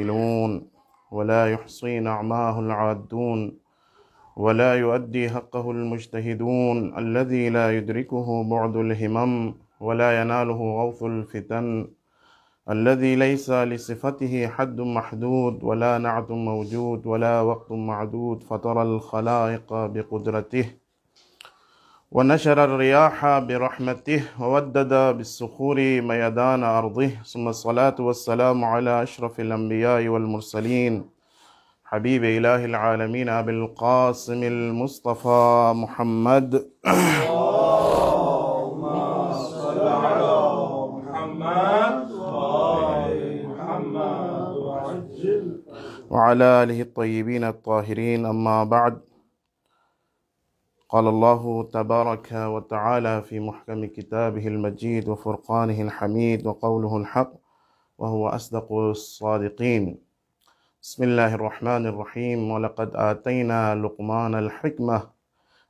القائلون ولا يحصي نعماه العادون ولا يؤدي حقه المجتهدون الذي لا يدركه بعد الهمم ولا يناله غوث الفتن الذي ليس لصفته حد محدود ولا نعت موجود ولا وقت معدود فطر الخلائق بقدرته ونشر الرياح برحمته وودد بالصخور ميدان أرضه ثم الصلاة والسلام على أشرف الأنبياء والمرسلين حبيب إله العالمين أبي القاسم المصطفى محمد وعلى آله الطيبين الطاهرين أما بعد قال الله تبارك وتعالى في محكم كتابه المجيد وفرقانه الحميد وقوله الحق وهو أصدق الصادقين بسم الله الرحمن الرحيم ولقد آتينا لقمان الحكمة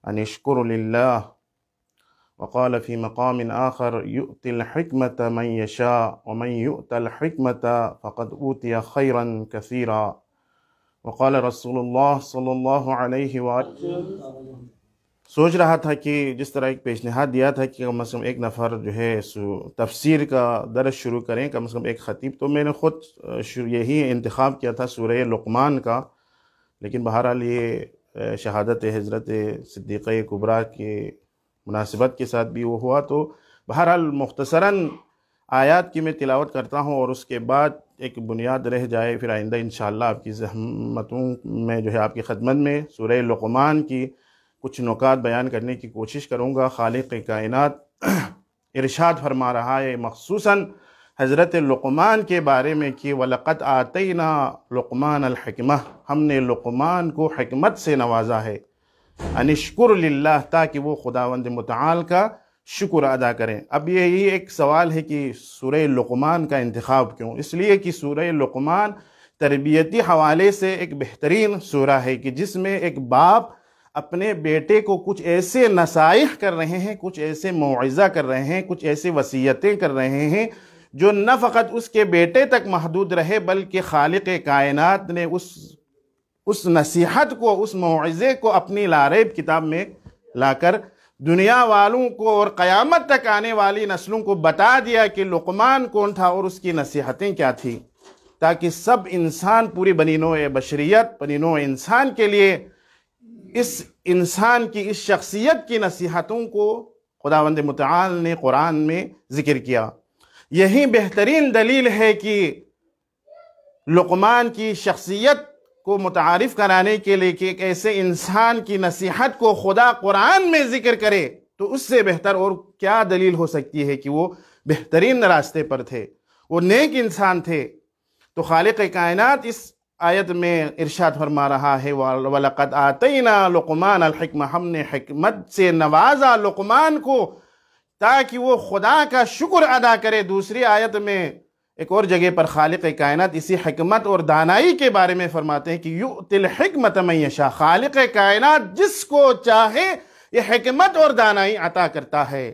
أن يشكر لله وقال في مقام آخر يؤتي الحكمة من يشاء ومن يؤت الحكمة فقد أوتي خيرا كثيرا وقال رسول الله صلی اللہ علیہ وآلہ سوچ رہا تھا کہ جس طرح ایک پیشنہاد دیا تھا کہ کم از کم ایک نفر جو ہے تفسیر کا درس شروع کریں، کم از کم ایک خطیب، تو میں نے خود یہی انتخاب کیا تھا سورہ لقمان کا، لیکن بہرحال یہ شہادت حضرت صدیقہ کبریٰ کے مناسبت کے ساتھ بھی وہ ہوا، تو بہرحال مختصراً آیات کی میں تلاوت کرتا ہوں اور اس کے بعد ایک بنیاد رہ جائے، پھر آئندہ انشاءاللہ آپ کی زحمتوں میں جو ہے آپ کی خدمت میں سورہ لقمان کی کچھ نکات بیان کرنے کی کوشش کروں گا۔ خالق کائنات ارشاد فرما رہا ہے مخصوصاً حضرت لقمان کے بارے میں کہ وَلَقَدْ آتَيْنَا لُقْمَانَ الْحِكْمَةَ، ہم نے لقمان کو حکمت سے نوازا ہے، أَنِ اشْكُرْ لِلَّهِ، تاکہ وہ خداوند متعال کا شکر ادا کریں۔ اب یہی ایک سوال ہے کہ سورہ لقمان کا انتخاب کیوں؟ اس لیے کہ سورہ لقمان تربیتی حوالے سے ایک بہترین سورہ ہے کہ جس میں ایک باپ اپنے بیٹے کو کچھ ایسے نصائح کر رہے ہیں، کچھ ایسے موعظہ کر رہے ہیں، کچھ ایسے وصیتیں کر رہے ہیں جو نہ فقط اس کے بیٹے تک محدود رہے بلکہ خالق کائنات نے اس نصیحت کو، اس موعظے کو اپنی لاریب کتاب میں لا کر دنیا والوں کو اور قیامت تک آنے والی نسلوں کو بتا دیا کہ لقمان کون تھا اور اس کی نصیحتیں کیا تھیں، تاکہ سب انسان، پوری بنی نوع بشریت، بنی نوع انسان کے لیے اس انسان کی اس شخصیت کی نصیحتوں کو خداوند متعال نے قرآن میں ذکر کیا۔ یہی بہترین دلیل ہے کہ لقمان کی شخصیت کو متعارف کرانے کے لیے کہ ایک ایسے انسان کی نصیحت کو خدا قرآن میں ذکر کرے تو اس سے بہتر اور کیا دلیل ہو سکتی ہے کہ وہ بہترین راستے پر تھے، وہ نیک انسان تھے۔ تو خالق کائنات اس آیت میں ارشاد فرما رہا ہے وَلَقَدْ آتَيْنَا لُقْمَانَ الْحِكْمَةَ، ہم نے حکمت سے نوازا لقمان کو تاکہ وہ خدا کا شکر ادا کرے۔ دوسری آیت میں ایک اور جگہ پر خالق کائنات اسی حکمت اور دانائی کے بارے میں فرماتے ہیں کہ یؤتی الحکمت من یشاء، خالق کائنات جس کو چاہے یہ حکمت اور دانائی عطا کرتا ہے۔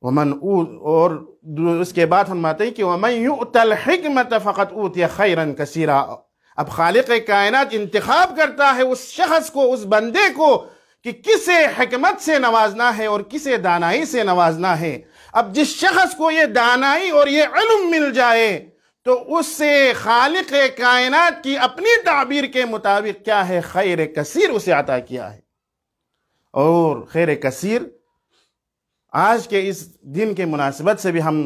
اور اس کے بعد فرماتے ہیں کہ وَمَن یؤت الحکمت فقد اوتی خیرا کثیرا، اب خالق کائنات انتخاب کرتا ہے اس شخص کو، اس بندے کو کہ کسے حکمت سے نوازنا ہے اور کسے دانائی سے نوازنا ہے۔ اب جس شخص کو یہ دانائی اور یہ علم مل جائے تو اس سے خالق کائنات کی اپنی تعبیر کے مطابق کیا ہے، خیر کثیر اسے عطا کیا ہے۔ اور خیر کثیر آج کے اس دن کے مناسبت سے بھی ہم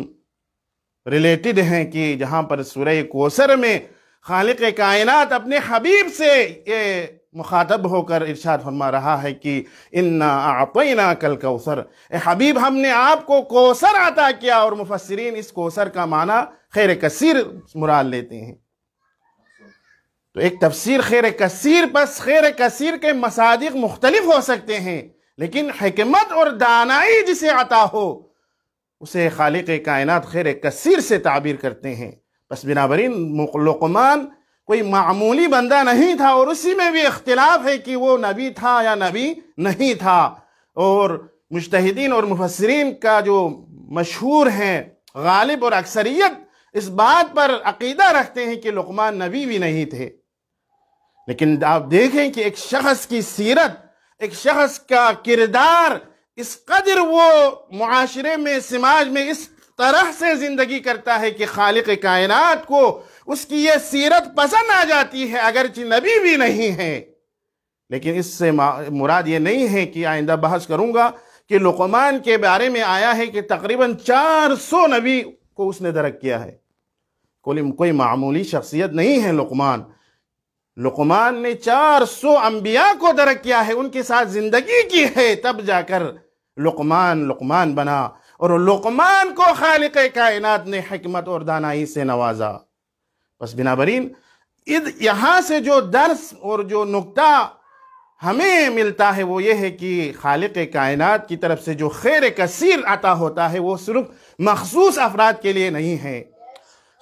ریلیٹڈ ہیں کہ جہاں پر سورہ کوثر میں خالق کائنات اپنے حبیب سے یہ مخاطب ہو کر ارشاد فرما رہا ہے کہ اِنَّا أَعْطَيْنَاكَ الْكَوْثَرَ، اے حبیب ہم نے آپ کو کوثر عطا کیا، اور مفسرین اس کوثر کا معنی خیر کثیر مراد لیتے ہیں۔ تو ایک تفسیر خیر کثیر، پس خیر کثیر کے مصادق مختلف ہو سکتے ہیں، لیکن حکمت اور دانائی جسے عطا ہو اسے خالق کائنات خیر کثیر سے تعبیر کرتے ہیں۔ بس بنابراین لقمان کوئی معمولی بندہ نہیں تھا، اور اسی میں بھی اختلاف ہے کہ وہ نبی تھا یا نبی نہیں تھا، اور مجتہدین اور مفسرین کا جو مشہور ہیں غالب اور اکثریت اس بات پر عقیدہ رکھتے ہیں کہ لقمان نبی بھی نہیں تھے، لیکن آپ دیکھیں کہ ایک شخص کی سیرت، ایک شخص کا کردار اس قدر وہ معاشرے میں، سماج میں اس طرح سے زندگی کرتا ہے کہ خالق کائنات کو اس کی یہ سیرت پسند آ جاتی ہے، اگرچہ نبی بھی نہیں ہے۔ لیکن اس سے مراد یہ نہیں ہے کہ آئندہ بحث کروں گا کہ لقمان کے بارے میں آیا ہے کہ تقریباً 400 نبی کو اس نے درک کیا ہے۔ کوئی معمولی شخصیت نہیں ہے لقمان۔ لقمان نے 400 انبیاء کو درک کیا ہے، ان کے ساتھ زندگی کی ہے، تب جا کر لقمان بنا، اور لقمان کو خالق کائنات نے حکمت اور دانائی سے نوازا۔ بس بنابراین یہاں سے جو درس اور جو نکتہ ہمیں ملتا ہے وہ یہ ہے کہ خالق کائنات کی طرف سے جو خیر کثیر عطا ہوتا ہے وہ صرف مخصوص افراد کے لیے نہیں ہے،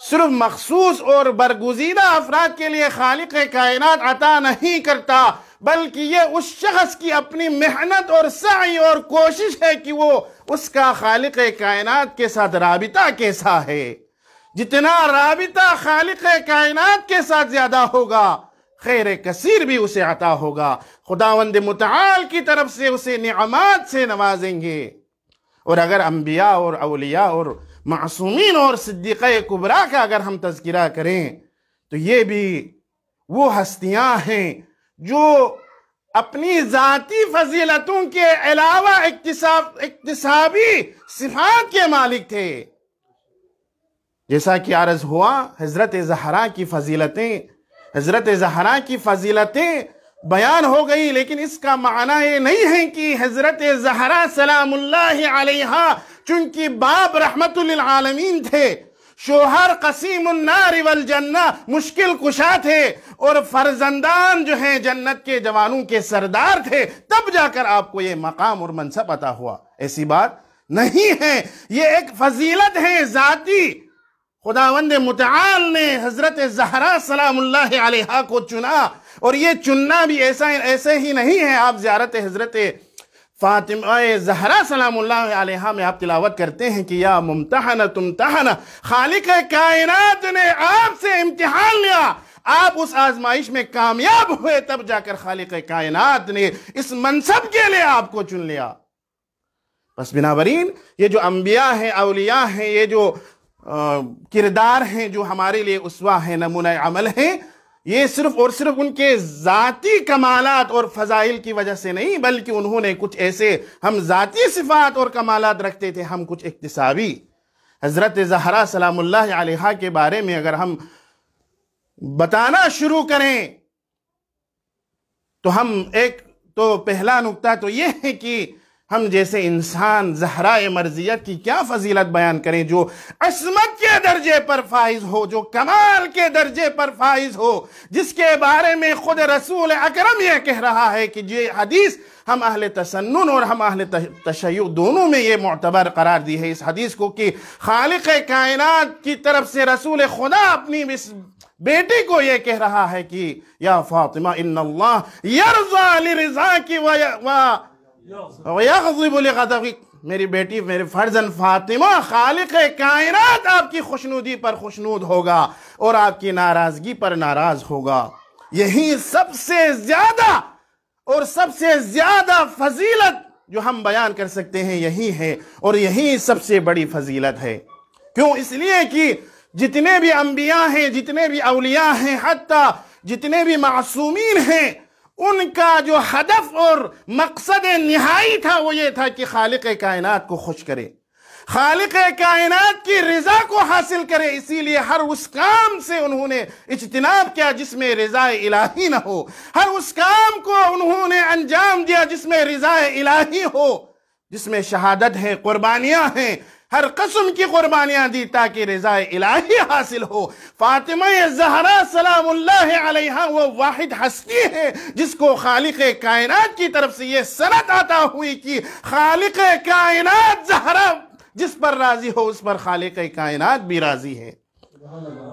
صرف مخصوص اور برگزیدہ افراد کے لیے خالق کائنات عطا نہیں کرتا، بلکہ یہ اس شخص کی اپنی محنت اور سعی اور کوشش ہے کہ وہ اس کا خالق کائنات کے ساتھ رابطہ کیسا ہے۔ جتنا رابطہ خالق کائنات کے ساتھ زیادہ ہوگا، خیر کثیر بھی اسے عطا ہوگا، خداوند متعال کی طرف سے اسے نعمات سے نوازیں گے۔ اور اگر انبیاء اور اولیاء اور معصومین اور صدیقہ کبریٰ کا اگر ہم تذکرہ کریں تو یہ بھی وہ ہستیاں ہیں جو اپنی ذاتی فضیلتوں کے علاوہ اکتسابی صفات کے مالک تھے۔ جیسا کہ عرض ہوا، حضرت زہرا کی فضیلتیں بیان ہو گئی، لیکن اس کا معنی یہ نہیں ہے کہ حضرت زہرا سلام اللہ علیہا چونکہ باپ رحمت للعالمین تھے، شوہر قسیم النار والجنہ مشکل کشا تھے، اور فرزندان جو ہیں جنت کے جوانوں کے سردار تھے، تب جا کر آپ کو یہ مقام اور منصب عطا ہوا۔ ایسی بات نہیں ہے، یہ ایک فضیلت ہے ذاتی۔ خداوند متعال نے حضرت زہرا سلام اللہ علیہا کو چنا، اور یہ چننا بھی ایسے ہی نہیں ہے۔ آپ زیارت حضرت فاطمہ زہرا سلام اللہ علیہا میں آپ تلاوت کرتے ہیں کہ یا ممتحنہ تمتحنہ، خالق کائنات نے آپ سے امتحان لیا، آپ اس آزمائش میں کامیاب ہوئے، تب جا کر خالق کائنات نے اس منصب کے لیے آپ کو چن لیا۔ بس بنابراین یہ جو انبیاء ہیں، اولیاء ہیں، یہ جو کردار ہیں جو ہمارے لیے اسوہ ہیں، نمونہ عمل ہیں، یہ صرف اور صرف ان کے ذاتی کمالات اور فضائل کی وجہ سے نہیں، بلکہ انہوں نے کچھ ایسے، ہم ذاتی صفات اور کمالات رکھتے تھے، ہم کچھ اکتسابی۔ حضرت زہرا سلام اللہ علیہا کے بارے میں اگر ہم بتانا شروع کریں تو پہلا نکتہ تو یہ ہے کہ ہم جیسے انسان زہرا مرضیت کی کیا فضیلت بیان کریں جو عصمت کے درجے پر فائز ہو، جو کمال کے درجے پر فائز ہو، جس کے بارے میں خود رسول اکرم یہ کہہ رہا ہے کہ یہ حدیث ہم اہل تسنن اور ہم اہل تشیع دونوں میں یہ معتبر قرار دی ہے اس حدیث کو، کہ خالق کائنات کی طرف سے رسول خدا اپنی اس بیٹی کو یہ کہہ رہا ہے کہ یا فاطمہ ان اللہ یرضا لرضاکی وَيَغْضِبُ لِغَضَبِكَ، میری بیٹی، میرے فرزند فاطمہ، خالق کائنات آپ کی خوشنودی پر خوشنود ہوگا اور آپ کی ناراضگی پر ناراض ہوگا۔ یہی سب سے زیادہ اور سب سے زیادہ فضیلت جو ہم بیان کر سکتے ہیں یہی ہے، اور یہی سب سے بڑی فضیلت ہے۔ کیوں؟ اس لیے کہ جتنے بھی انبیاء ہیں، جتنے بھی اولیاء ہیں، حتیٰ جتنے بھی معصومین ہیں، ان کا جو ہدف اور مقصد نہائی تھا وہ یہ تھا کہ خالق کائنات کو خوش کرے، خالق کائنات کی رضا کو حاصل کرے۔ اسی لیے ہر اس کام سے انہوں نے اجتناب کیا جس میں رضا الہی نہ ہو، ہر اس کام کو انہوں نے انجام دیا جس میں رضا الہی ہو، جس میں شہادت ہے، قربانیاں ہیں، ہر قسم کی قربانیاں دی تاکہ رضا الہی حاصل ہو۔ فاطمہ زہرا سلام اللہ علیہا وہ واحد ہستی ہے جس کو خالق کائنات کی طرف سے یہ سند عطا ہوئی کہ خالق کائنات زہرا جس پر راضی ہو اس پر خالق کائنات بھی راضی ہے،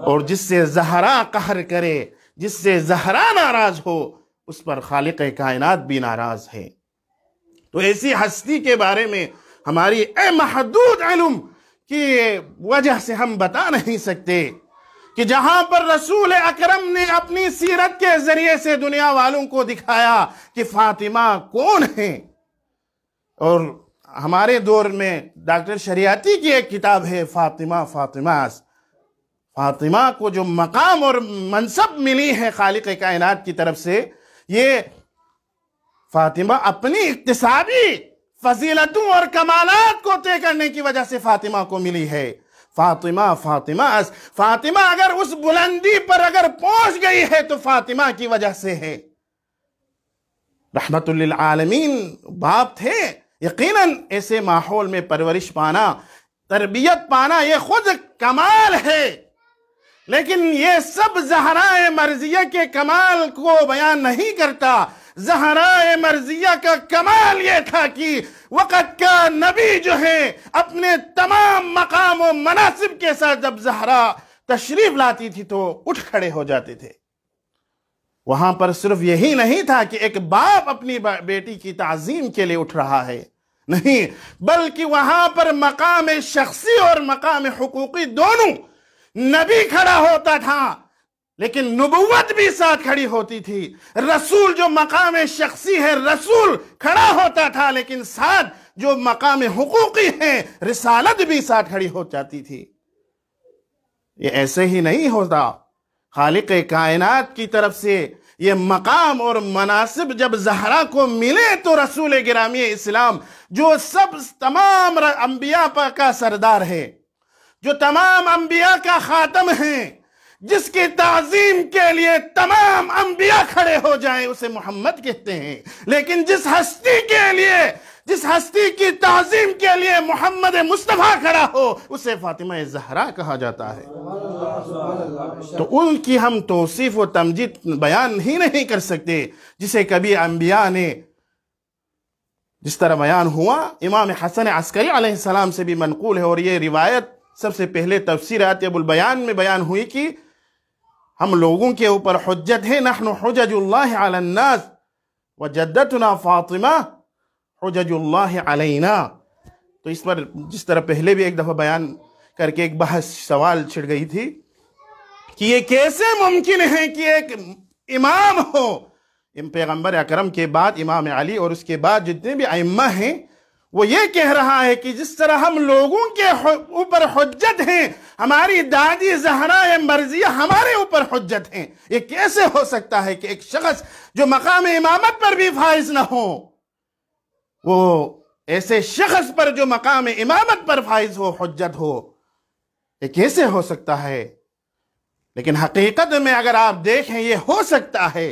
اور جس سے زہرا قہر کرے، جس سے زہرا ناراض ہو، اس پر خالق کائنات بھی ناراض ہے۔ تو ایسی ہستی کے بارے میں ہماری محدود علم کی وجہ سے ہم بتا نہیں سکتے کہ جہاں پر رسول اکرم نے اپنی سیرت کے ذریعے سے دنیا والوں کو دکھایا کہ فاطمہ کون ہیں. اور ہمارے دور میں ڈاکٹر شریعتی کی ایک کتاب ہے فاطمہ فاطمہ کو جو مقام اور منصب ملی ہے خالق کائنات کی طرف سے، یہ فاطمہ اپنی اکتسابی فضیلتوں اور کمالات کو طے کرنے کی وجہ سے فاطمہ کو ملی ہے. فاطمہ اگر اس بلندی پر اگر پہنچ گئی ہے تو فاطمہ کی وجہ سے ہے. رحمت للعالمین باپ تھے. یقیناً ایسے ماحول میں پرورش پانا، تربیت پانا یہ خود کمال ہے، لیکن یہ سب زہرائے مرضیہ کے کمال کو بیان نہیں کرتا. زہرائے مرضیہ کا کمال یہ تھا کہ وقت کا نبی جو ہے اپنے تمام مقام و مناصب کے ساتھ جب زہرا تشریف لاتی تھی تو اٹھ کھڑے ہو جاتے تھے. وہاں پر صرف یہی نہیں تھا کہ ایک باپ اپنی بیٹی کی تعظیم کے لیے اٹھ رہا ہے، نہیں، بلکہ وہاں پر مقام شخصی اور مقام حقوقی دونوں. نبی کھڑا ہوتا تھا لیکن نبوت بھی ساتھ کھڑی ہوتی تھی. رسول جو مقام شخصی ہے رسول کھڑا ہوتا تھا، لیکن ساتھ جو مقام حقوقی ہے رسالت بھی ساتھ کھڑی ہو جاتی تھی. یہ ایسے ہی نہیں ہوتا. خالق کائنات کی طرف سے یہ مقام اور مناصب جب زہرا کو ملے تو رسول گرامی اسلام جو تمام انبیاء کا سردار ہے، جو تمام انبیاء کا خاتم ہے، جس کی تعظیم کے لیے تمام انبیاء کھڑے ہو جائیں اسے محمد کہتے ہیں. لیکن جس ہستی کی تعظیم کے لیے محمد مصطفیٰ کھڑا ہو اسے فاطمہ زہرا کہا جاتا ہے. تو ان کی ہم توصیف و تمجید بیان ہی نہیں کر سکتے جسے کبھی انبیاء نے جس طرح بیان ہوا. امام حسن عسکری علیہ السلام سے بھی منقول ہے، اور یہ روایت سب سے پہلے تفسیر آیت البیان میں بیان ہوئی کہ ہم لوگوں کے اوپر حجت ہے. نحن حجج اللہ علی الناس وجدتنا فاطمہ حجج اللہ علینا. تو اس پر جس طرح پہلے بھی ایک دفعہ بیان کر کے ایک بحث سوال چھڑ گئی تھی کہ یہ کیسے ممکن ہے کہ ایک امام ہو، پیغمبر اکرم کے بعد امام علی اور اس کے بعد جتنے بھی ائمہ ہیں، وہ یہ کہہ رہا ہے کہ جس طرح ہم لوگوں کے اوپر حجت ہیں، ہماری دادی زہرا مرضیہ ہمارے اوپر حجت ہیں. یہ کیسے ہو سکتا ہے کہ ایک شخص جو مقام امامت پر بھی فائز نہ ہو، وہ ایسے شخص پر جو مقام امامت پر فائز ہو، حجت ہو؟ یہ کیسے ہو سکتا ہے؟ لیکن حقیقت میں اگر آپ دیکھیں یہ ہو سکتا ہے.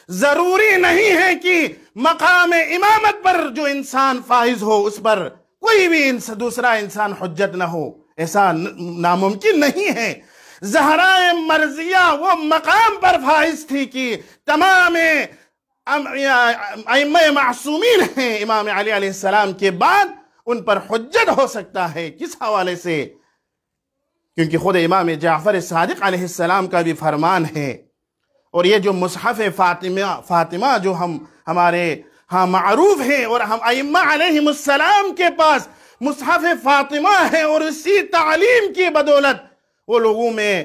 ضروری نہیں ہے کہ مقام امامت پر جو انسان فائز ہو اس پر کوئی بھی دوسرا انسان حجت نہ ہو، ایسا ناممکن نہیں ہے. زہرا مرضیہ وہ مقام پر فائز تھی کہ تمام ائمہ معصومین ہیں امام علی علیہ السلام کے بعد ان پر حجت ہو سکتا ہے. کس حوالے سے؟ کیونکہ خود امام جعفر صادق علیہ السلام کا بھی فرمان ہے، اور یہ جو مصحف فاطمہ جو ہمارے ہاں معروف ہیں، اور ہم ائمہ علیہم السلام کے پاس مصحف فاطمہ ہے، اور اسی تعلیم کی بدولت وہ لوگوں میں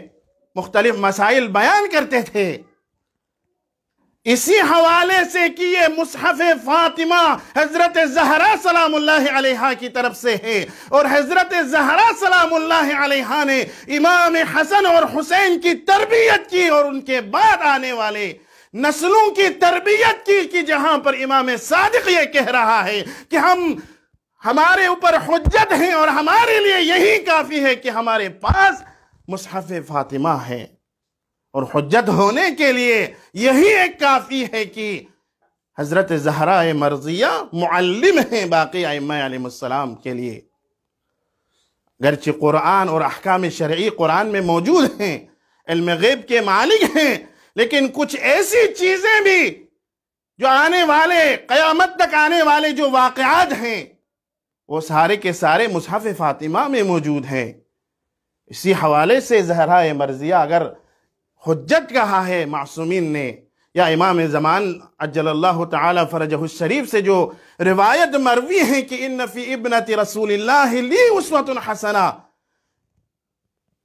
مختلف مسائل بیان کرتے تھے. اسی حوالے سے کہ یہ مصحف فاطمہ حضرت زہرا سلام اللہ علیہا کی طرف سے ہے، اور حضرت زہرا سلام اللہ علیہا نے امام حسن اور حسین کی تربیت کی، اور ان کے بعد آنے والے نسلوں کی تربیت کی، کہ جہاں پر امام صادق یہ کہہ رہا ہے کہ ہمارے اوپر حجت ہیں، اور ہمارے لیے یہی کافی ہے کہ ہمارے پاس مصحف فاطمہ ہے. اور حجت ہونے کے لیے یہی ایک کافی ہے کہ حضرت زہرا مرضیہ معلم ہیں باقی ائمہ علیہ السلام کے لیے. گرچہ قرآن اور احکام شرعی قرآن میں موجود ہیں، علم غیب کے مالک ہیں، لیکن کچھ ایسی چیزیں بھی جو آنے والے قیامت تک آنے والے جو واقعات ہیں وہ سارے کے سارے مصحف فاطمہ میں موجود ہیں. اسی حوالے سے زہرا مرضیہ اگر حجت کہا ہے معصومین نے، یا امام زمان عجل اللہ تعالی فرجہ الشریف سے جو روایت مروی ہے کہ ان فی ابنت رسول اللہ لی اسوۃ حسنہ،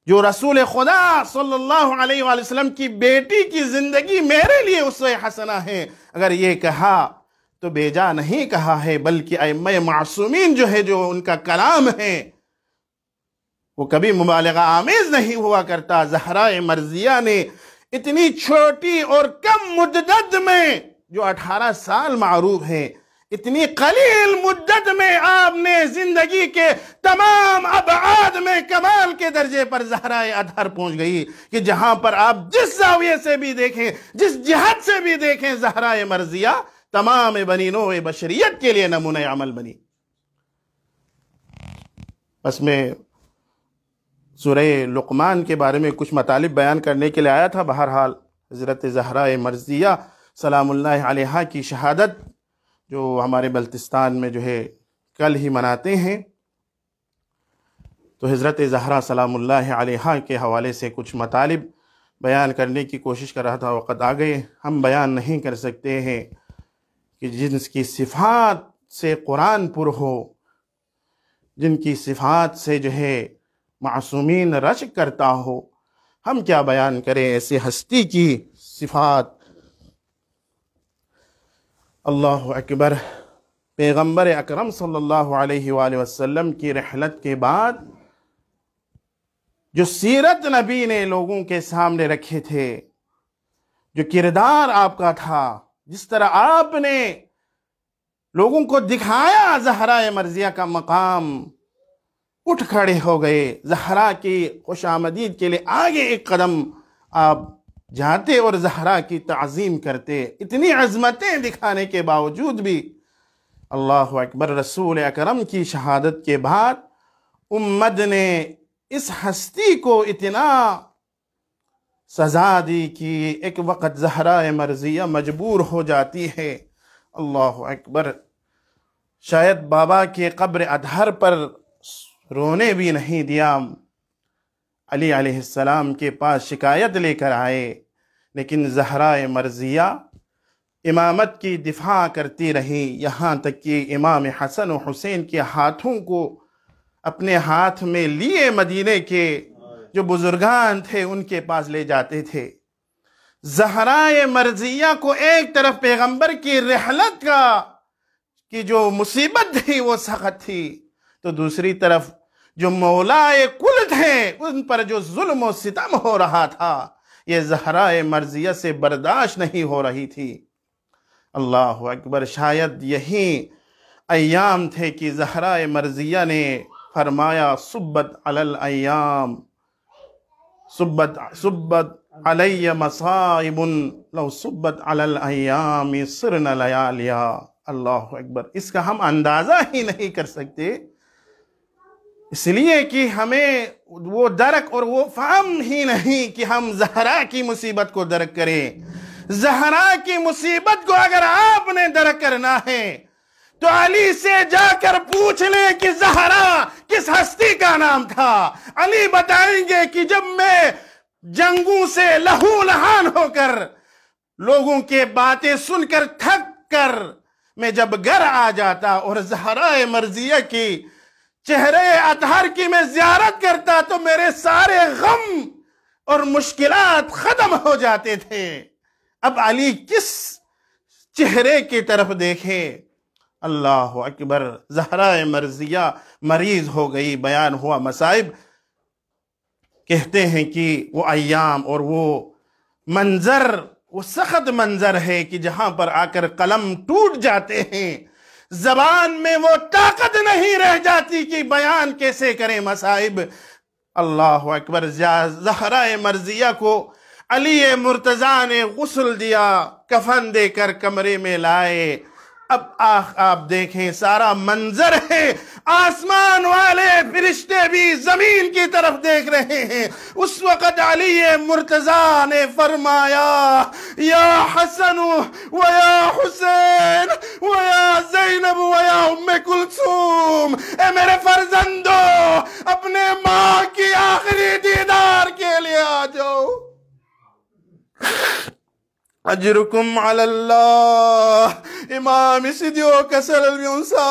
جو رسول خدا صلی اللہ علیہ وآلہ وسلم کی بیٹی کی زندگی میرے لیے اسوہ حسنہ ہے، اگر یہ کہا تو بیجا نہیں کہا ہے، بلکہ ائمہ معصومین جو ہے، جو ان کا کلام ہے، وہ کبھی مبالغہ آمیز نہیں ہوا کرتا۔ زہرا مرضیہ نے اتنی چھوٹی اور کم مدت میں، جو 18 سال معروف ہے، اتنی قلیل مدت میں آپ نے زندگی کے تمام ابعاد میں کمال کے درجے پر زہرا اطہر پہنچ گئی کہ جہاں پر آپ جس زاویے سے بھی دیکھیں، جس جہت سے بھی دیکھیں، زہرا مرضیہ تمام بنی نوع بشریت کے لیے نمونہ عمل بنی۔ بس میں سورہ لقمان کے بارے میں کچھ مطالب بیان کرنے کے لیے آیا تھا۔ بہرحال حضرت زہرا مرضیہ سلام اللہ علیہا کی شہادت جو ہمارے بلتستان میں جو ہے کل ہی مناتے ہیں، تو حضرت زہرا سلام اللہ علیہا کے حوالے سے کچھ مطالب بیان کرنے کی کوشش کر رہا تھا، وقت آ گئے، ہم بیان نہیں کر سکتے ہیں کہ جن کی صفات سے قرآن پر ہو، جن کی صفات سے جو ہے معصومین رشک کرتا ہو، ہم کیا بیان کریں ایسی ہستی کی صفات۔ اللہ اکبر۔ پیغمبر اکرم صلی اللہ علیہ وآلہ وسلم کی رحلت کے بعد جو سیرت نبی نے لوگوں کے سامنے رکھے تھے، جو کردار آپ کا تھا، جس طرح آپ نے لوگوں کو دکھایا زہرا مرضیہ کا مقام، اٹھ کھڑے ہو گئے، زہرا کی خوش آمدید کے لیے آگے ایک قدم آپ جاتے اور زہرا کی تعظیم کرتے۔ اتنی عظمتیں دکھانے کے باوجود بھی اللہ اکبر، رسول اکرم کی شہادت کے بعد امت نے اس ہستی کو اتنا سزا دی کہ ایک وقت زہرا مرضیہ مجبور ہو جاتی ہے۔ اللہ اکبر۔ شاید بابا کے قبر اطہر پر رونے بھی نہیں دیا، علی علیہ السلام کے پاس شکایت لے کر آئے، لیکن زہرا مرضیہ امامت کی دفاع کرتی رہی، یہاں تک کہ امام حسن و حسین کے ہاتھوں کو اپنے ہاتھ میں لیے مدینے کے جو بزرگان تھے ان کے پاس لے جاتے تھے۔ زہرا مرضیہ کو ایک طرف پیغمبر کی رحلت کی جو مصیبت تھی وہ سخت تھی، تو دوسری طرف جو مولا کل تھے ان پر جو ظلم و ستم ہو رہا تھا، یہ زہرا مرضیہ سے برداشت نہیں ہو رہی تھی۔ اللہ اکبر۔ شاید یہی ایام تھے کہ زہرا مرضیہ نے فرمایا صبت علی الایام، صبت علی مصائب لو صبت علی الایام صرن لیالیا۔ اللہ اکبر۔ اس کا ہم اندازہ ہی نہیں کر سکتے، اس لیے کہ ہمیں وہ درک اور وہ فہم ہی نہیں کہ ہم زہرا کی مصیبت کو درک کریں۔ زہرا کی مصیبت کو اگر آپ نے درک کرنا ہے تو علی سے جا کر پوچھ لیں کہ زہرا کس ہستی کا نام تھا۔ علی بتائیں گے کہ جب میں جنگوں سے لہو لہان ہو کر، لوگوں کے باتیں سن کر تھک کر میں جب گھر آ جاتا اور زہرا مرضیہ کی چہرے اطہر کی میں زیارت کرتا تو میرے سارے غم اور مشکلات ختم ہو جاتے تھے۔ اب علی کس چہرے کی طرف دیکھے؟ اللہ اکبر۔ زہرا مرضیہ مریض ہو گئی، بیان ہوا مصائب۔ کہتے ہیں کہ وہ ایام اور وہ منظر، وہ سخت منظر ہے کہ جہاں پر آ کر قلم ٹوٹ جاتے ہیں، زبان میں وہ طاقت نہیں رہ جاتی کہ بیان کیسے کریں مصائب۔ اللہ اکبر۔ زہرا مرضیہ کو علی مرتضیٰ نے غسل دیا، کفن دے کر کمرے میں لائے۔ اب آپ دیکھیں سارا منظر ہے، آسمان والے فرشتے بھی زمین کی طرف دیکھ رہے ہیں۔ اس وقت علی مرتضیٰ نے فرمایا یا حسن و یا حسین و یا زینب و یا ام کلثوم، اے میرے فرزندو اپنے ماں کی آخری دیدار کے لیے آ جاؤ۔ أجركم على الله. إمام سيديو كسل اليونسا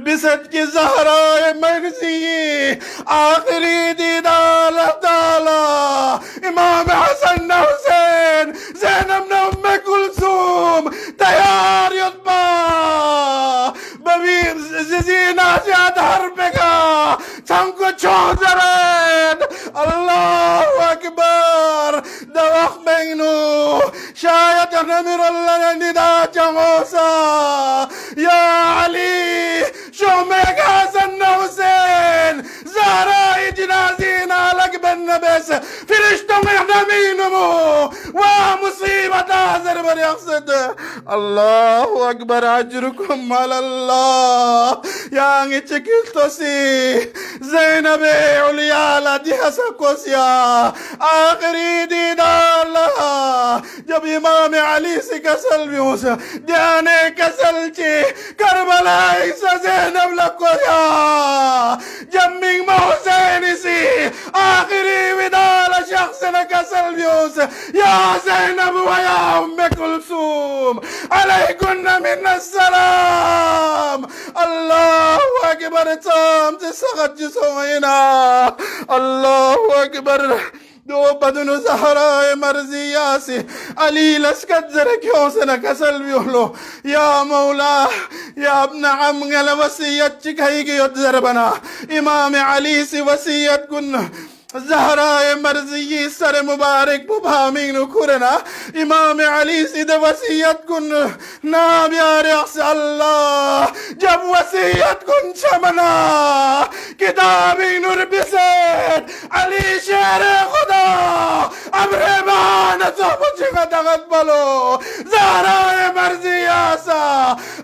بسد کی زہرا مغزی آخری دیدار تعالی امام حسن حسین زینب ام کلثوم تیار یطبا ببیر زینا زیاد حربگا تنکو چوزرد اللہ اکبر دوخ بینو شاید نمر اللہ ندا جموسا یا علی شومك حسن حسين زهراء جنازينا لك بالنبس فرشتم احنا مينمو ومصيبة هزر من يقصد الله أكبر أجركم على الله يعني تشكلتوسي زينب عليا لدي حسكوسيا آخری دیدار لها جب امام علی سے کسل بھی ہو سا دیانے کسل چی کربلا عیسیٰ زینب لکویا جب منگ حسین سی آخری ودال شخص نکسل بھی ہو سا یا زینب ویا ام کلثوم علیکن من السلام اللہ اکبر تام سے سخت جسوئنا اللہ اکبر دو بدن زہراء مرضیہ سے علی لسکت زرکیوں سے نکسل بیولو یا مولا یا ابن عمگل وسیعت چکھائی گی ادھر بنا امام علی سے وسیعت کن زہراء مرضی سر مبارک ببامین کھرنا امام علی سے دے وسیعت کن نام یار احس اللہ جب وسیعت کن چمنا کتابی نور بسید علی شہر خدا امر بانت مجھے دغت بلو زہراء مرضی آسا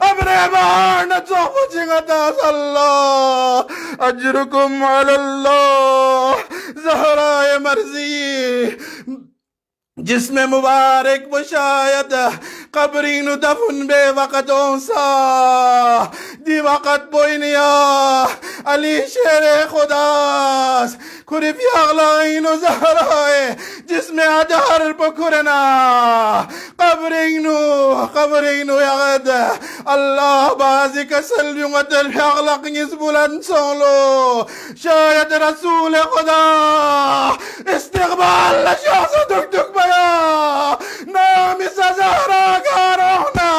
امر بانت مجھے دغت اللہ اجرکم علی اللہ زہراء مرضی جسم مبارک مشاید قبرین دفن بے وقت اونسا دی وقت بوینیا علی شیر خداس کھری فی اغلائین زہرائے جسم ادھر بکرنا قبرینو یغد اللہ بازی کسل بیونگتل فی اغلق نزبولن سولو شاید رسول خدا استقبال لشخص دک دک بیا نام سا زہرا کارونا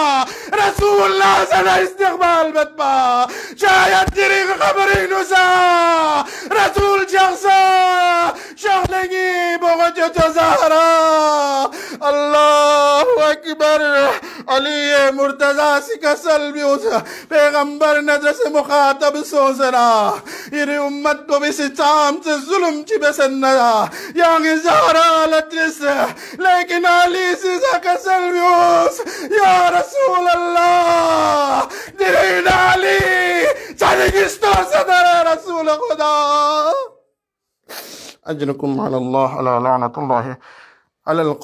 رسول اللہ سنا استقبال بتبا شاید جریق قبرینو سا رسول شخصا شغلگی بغجت زہرا اللہ اکبر علی مرتضی سی کسل بیوسا پیغمبر نظر سے مخاطب سوزنا یہ امت کو بھی ستام سے ظلم چی بسننا یعنی زہرا لترس لیکن علی سی کسل بیوس یا رسول اللہ درین علی چلگستو صدر رسول خدا اجرکم علی اللہ علی لعنت اللہ علی القوم